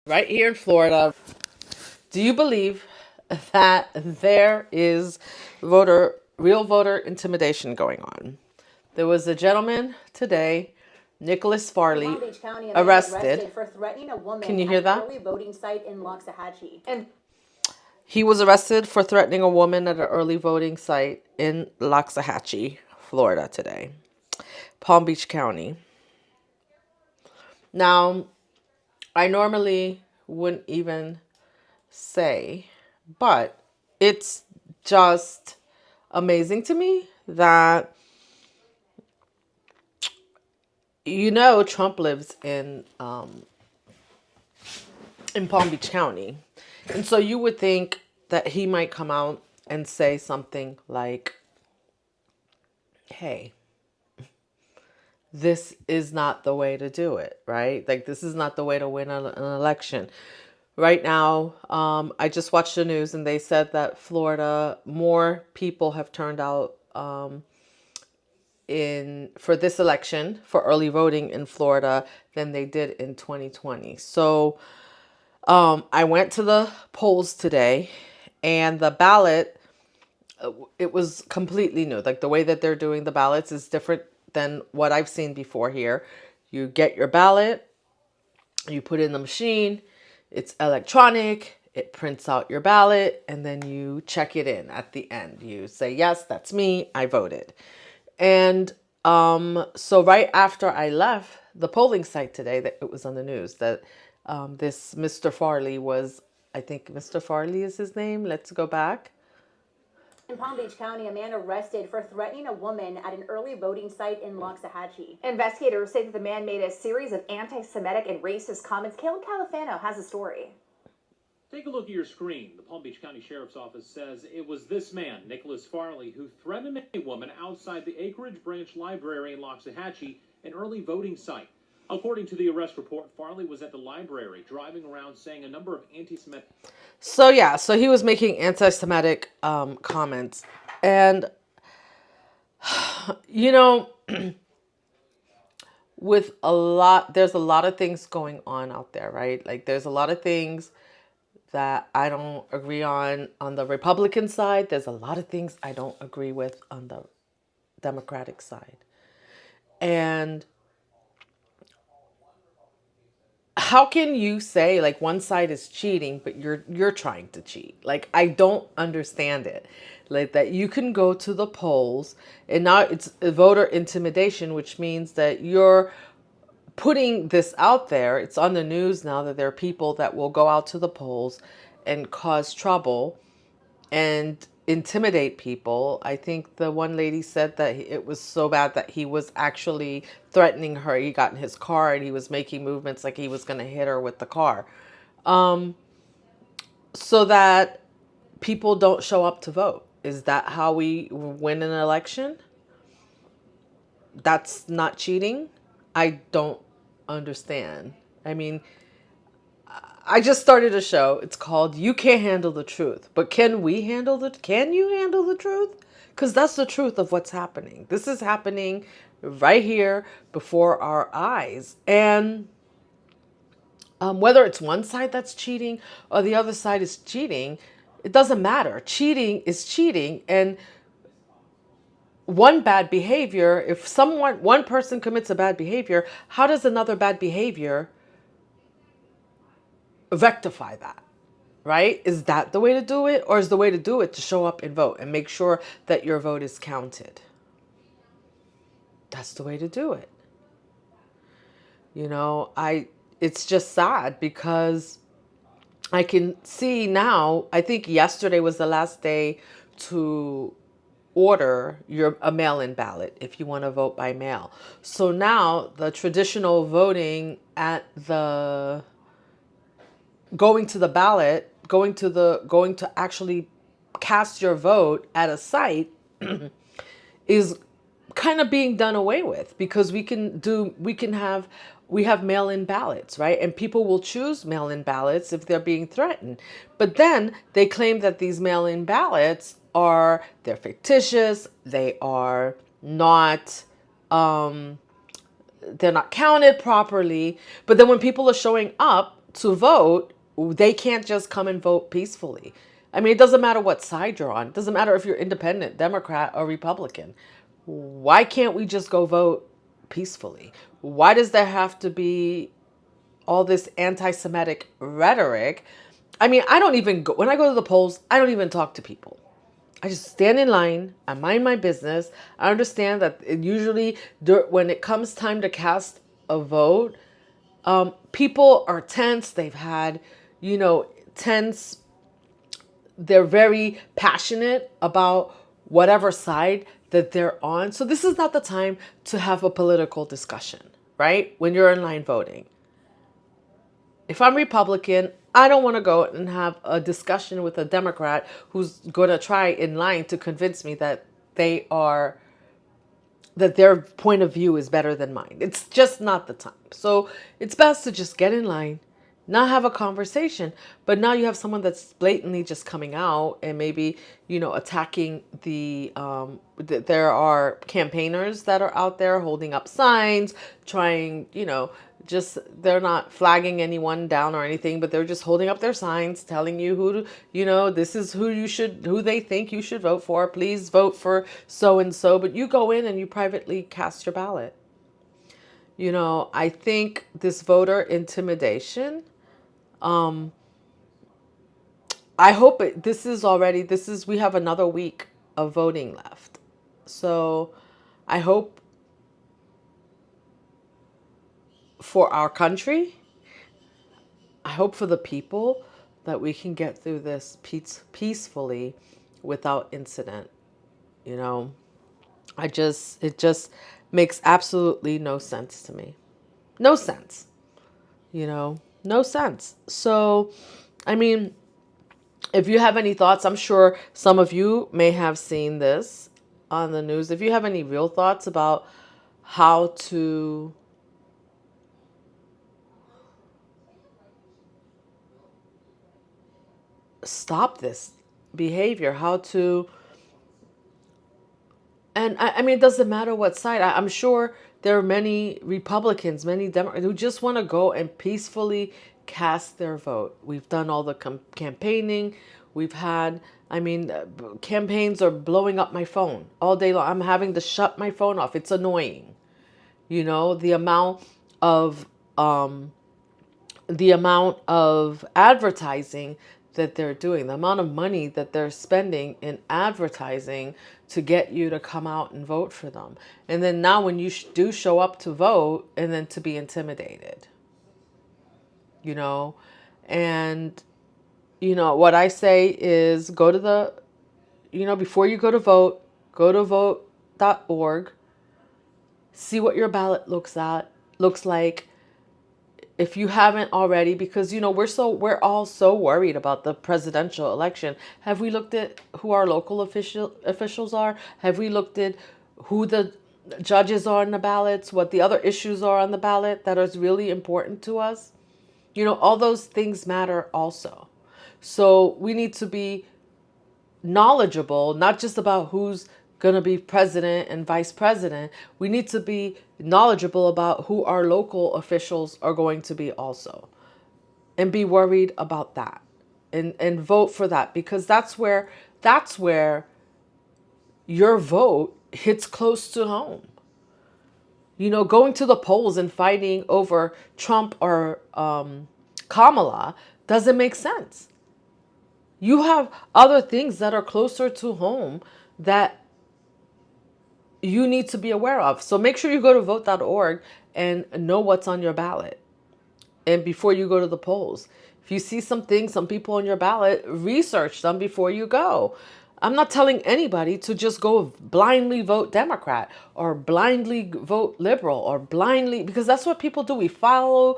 right here in Florida. Do you believe that there is real voter intimidation going on? There was a gentleman today, Nicholas Farley, Palm Beach County, a man was arrested. arrested for threatening a woman Can you at hear an that? early voting site in Loxahatchee. And He was arrested for threatening a woman at an early voting site in Loxahatchee, Florida today. Palm Beach County. Now, I normally wouldn't even say, but it's just amazing to me that Trump lives in Palm Beach County, and so you would think that he might come out and say something like, "Hey, this is not the way to do it, right? Like, this is not the way to win an election." Right now, I just watched the news and they said that Florida, more people have turned out in for this election for early voting in Florida than they did in 2020. So I went to the polls today, and the ballot, it was completely new. Like, the way that they're doing the ballots is different than what I've seen before here. You get your ballot, you put it in the machine, it's electronic, it prints out your ballot, and then you check it in at the end. You say, yes, that's me, I voted. And so right after I left the polling site today, that it was on the news that this Mr. Farley was, I think Mr. Farley is his name. Let's go back. in Palm Beach County, a man arrested for threatening a woman at an early voting site in Loxahatchee. Investigators say that the man made a series of anti-Semitic and racist comments. Caleb Califano has a story. Take a look at your screen. The Palm Beach County Sheriff's Office says it was this man, Nicholas Farley, who threatened a woman outside the Acreage Branch Library in Loxahatchee, an early voting site. According to the arrest report, Farley was at the library driving around saying a number of anti-Semitic. So yeah, so he was making anti-Semitic comments, and you know, there's a lot of things going on out there, right? Like, there's a lot of things that I don't agree on the Republican side. There's a lot of things I don't agree with on the Democratic side. And how can you say, like, one side is cheating but you're trying to cheat? Like, I don't understand it. Like, that you can go to the polls, and now it's voter intimidation, which means that you're putting this out there. It's on the news now that there are people that will go out to the polls and cause trouble and intimidate people. I think the one lady said that it was so bad that he was actually threatening her. He got in his car and he was making movements like he was going to hit her with the car, so that people don't show up to vote. Is that how we win an election? That's not cheating? I don't understand. I mean, I just started a show. It's called You Can't Handle the Truth. But can you handle the truth? Because that's the truth of what's happening. This is happening right here before our eyes. And whether it's one side that's cheating or the other side is cheating, it doesn't matter. Cheating is cheating. And one bad behavior, if one person commits a bad behavior, how does another bad behavior rectify that? Right? Is that the way to do it? Or is the way to do it to show up and vote and make sure that your vote is counted? That's the way to do it. It's just sad because I can see now, I think yesterday was the last day to order a mail-in ballot if you want to vote by mail. So now the traditional voting at the going to the ballot, going to actually cast your vote at a site is kind of being done away with, because we have mail-in ballots, right? And people will choose mail-in ballots if they're being threatened. But then they claim that these mail-in ballots they're fictitious, they're not counted properly. But then when people are showing up to vote, they can't just come and vote peacefully. I mean, it doesn't matter what side you're on. It doesn't matter if you're independent, Democrat, or Republican. Why can't we just go vote peacefully? Why does there have to be all this anti-Semitic rhetoric? I mean, I don't even go, when I go to the polls, I don't even talk to people. I just stand in line. I mind my business. I understand that usually when it comes time to cast a vote, people are tense. They've had, tense. They're very passionate about whatever side that they're on. So this is not the time to have a political discussion, right? When you're in line voting. If I'm Republican, I don't want to go and have a discussion with a Democrat who's going to try in line to convince me that their point of view is better than mine. It's just not the time. So it's best to just get in line, not have a conversation. But now you have someone that's blatantly just coming out and maybe, attacking there are campaigners that are out there holding up signs, trying, just they're not flagging anyone down or anything, but they're just holding up their signs telling you this is who they think you should vote for. Please vote for so and so. But you go in and you privately cast your ballot. I think this voter intimidation, I hope we have another week of voting left. So I hope for our country, I hope for the people that we can get through this peacefully without incident. It just makes absolutely no sense to me. No sense. No sense. So, I mean, if you have any thoughts, I'm sure some of you may have seen this on the news. If you have any real thoughts about how to stop this behavior, and I mean, it doesn't matter what side. I'm sure there are many Republicans, many Democrats who just want to go and peacefully cast their vote. We've done all the campaigning. We've had, campaigns are blowing up my phone all day long. I'm having to shut my phone off. It's annoying. The amount of advertising that they're doing, the amount of money that they're spending in advertising to get you to come out and vote for them. And then now when you do show up to vote, and then to be intimidated, and, what I say is go to before you go to vote.org, see what your ballot looks like. If you haven't already, because we're all so worried about the presidential election. Have we looked at who our local officials are? Have we looked at who the judges are on the ballots, what the other issues are on the ballot that is really important to us? All those things matter also. So we need to be knowledgeable, not just about who's going to be president and vice president. We need to be knowledgeable about who our local officials are going to be also, and be worried about that, and vote for that, because that's where your vote hits close to home. Going to the polls and fighting over Trump or Kamala doesn't make sense. You have other things that are closer to home that you need to be aware of. So make sure you go to vote.org and know what's on your ballot. And before you go to the polls, if you see some people on your ballot, research them before you go. I'm not telling anybody to just go blindly vote Democrat or blindly vote liberal or blindly, because that's what people do. We follow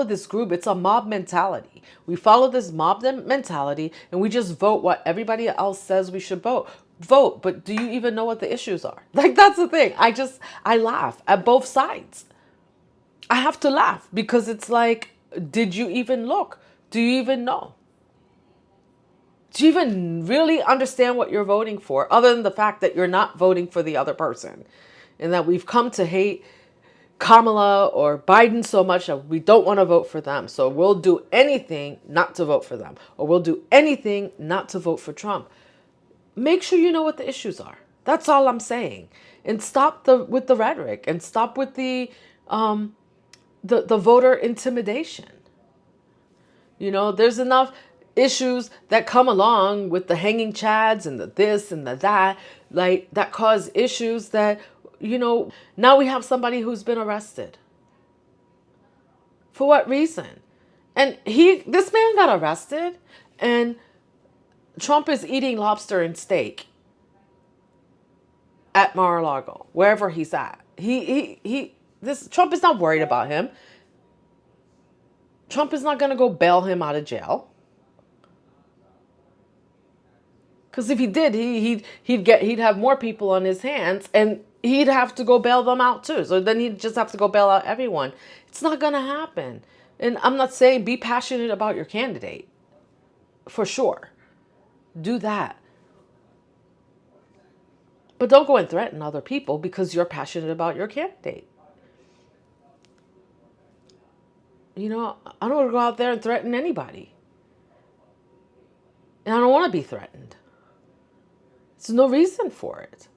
this group. It's a mob mentality. We follow this mob mentality and we just vote what everybody else says we should vote. But do you even know what the issues are? Like, that's the thing. I laugh at both sides. I have to laugh because it's like, did you even look? Do you even know? Do you even really understand what you're voting for, other than the fact that you're not voting for the other person, and that we've come to hate Kamala or Biden so much that we don't want to vote for them. So we'll do anything not to vote for them, or we'll do anything not to vote for Trump. Make sure you know what the issues are. That's all I'm saying. And stop with the rhetoric, and stop with the voter intimidation. There's enough issues that come along with the hanging chads and the this and the that, like that cause issues that, now we have somebody who's been arrested. For what reason? And this man got arrested, and Trump is eating lobster and steak at Mar-a-Lago, wherever he's at. This Trump is not worried about him. Trump is not going to go bail him out of jail. Because if he did, he'd have more people on his hands, and he'd have to go bail them out too. So then he'd just have to go bail out everyone. It's not going to happen. And I'm not saying be passionate about your candidate. For sure. Do that. But don't go and threaten other people because you're passionate about your candidate. I don't want to go out there and threaten anybody. And I don't want to be threatened. There's no reason for it.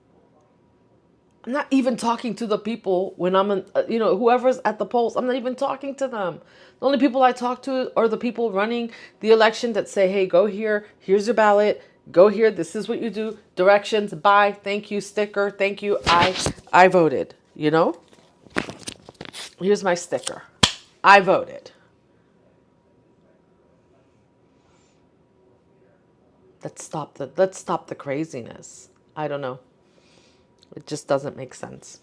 I'm not even talking to the people when I'm whoever's at the polls. I'm not even talking to them. The only people I talk to are the people running the election that say, hey, go here. Here's your ballot. Go here. This is what you do. Directions. Bye. Thank you. Sticker. Thank you. I voted. Here's my sticker. I voted. Let's stop the craziness. I don't know. It just doesn't make sense.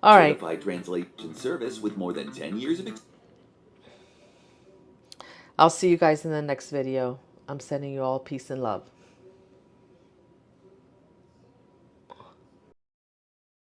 All right. Certified translation service with more than 10 years of experience. I'll see you guys in the next video. I'm sending you all peace and love.